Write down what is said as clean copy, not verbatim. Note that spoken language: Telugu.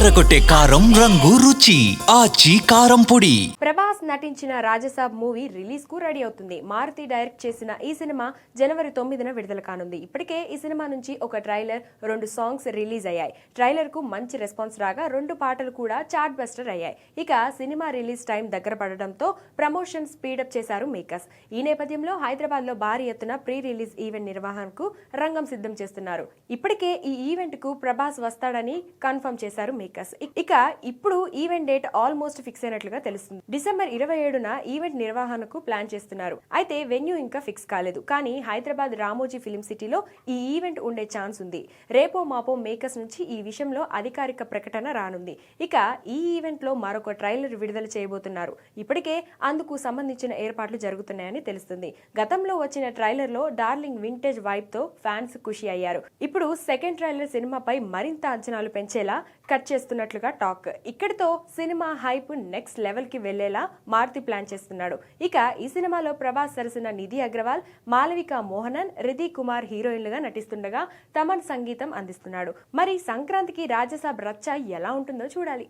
అదరకొట్టే కారం రంగు రుచి ఆచి కారం పొడి. ప్రభాస్ నటించిన రాజసాబ్ మూవీ రిలీజ్ కు రెడీ అవుతుంది. మారుతి డైరెక్ట్ చేసిన ఈ సినిమా జనవరి 9న విడుదల కానుంది. ఇప్పటికే ఈ సినిమా నుంచి ఒక ట్రైలర్, 2 సాంగ్స్ రిలీజ్ అయ్యాయి. ట్రైలర్ కు మంచి రెస్పాన్స్ రాగా 2 పాటలు కూడా చార్ట్ బస్టర్ అయ్యాయి. ఇక సినిమా రిలీజ్ టైం దగ్గర పడడంతో ప్రమోషన్ స్పీడప్ చేశారు మేకర్స్. ఈ నేపథ్యంలో హైదరాబాద్ లో భారీ ఎత్తున ప్రీ రిలీజ్ ఈవెంట్ నిర్వహణకు రంగం సిద్ధం చేస్తున్నారు. ఇప్పటికే ఈ ఈవెంట్ కు ప్రభాస్ వస్తాడని కన్ఫర్మ్ చేశారు మేకర్స్. ఇక ఇప్పుడు ఈవెంట్ డేట్ ఆల్మోస్ట్ ఫిక్స్ అయినట్లుగా తెలుస్తుంది. డిసెంబర్ 27న ఈవెంట్ నిర్వహణకు ప్లాన్ చేస్తున్నారు. అయితే వెన్యూ ఇంకా ఫిక్స్ కాలేదు. కానీ హైదరాబాద్ రామోజీ ఫిలిం సిటీలో ఈ ఈవెంట్ ఉండే ఛాన్స్ ఉంది. రేపో మాపో మేకర్స్ నుంచి ఈ విషయంలో అధికారిక ప్రకటన రానుంది. ఇక ఈ ఈవెంట్ లో మరొక ట్రైలర్ విడుదల చేయబోతున్నారు. ఇప్పటికే అందుకు సంబంధించిన ఏర్పాట్లు జరుగుతున్నాయని తెలుస్తుంది. గతంలో వచ్చిన ట్రైలర్ లో డార్లింగ్ వింటేజ్ వైబ్ తో ఫ్యాన్స్ ఖుషి అయ్యారు. ఇప్పుడు సెకండ్ ట్రైలర్ సినిమాపై మరింత అంచనాలు పెంచేలా కట్ చేస్తున్నట్లుగా టాక్. ఇక్కడితో సినిమా హైప్ నెక్స్ట్ లెవెల్ కి వెళ్లేలా మారుతి ప్లాన్ చేస్తున్నాడు. ఇక ఈ సినిమాలో ప్రభాస్ సరసన నిధి అగర్వాల్, మాలవిక మోహనన్, రిధి కుమార్ హీరోయిన్లుగా నటిస్తుండగా తమన్ సంగీతం అందిస్తున్నాడు. మరి సంక్రాంతికి రాజసాబ్ రచ్చ ఎలా ఉంటుందో చూడాలి.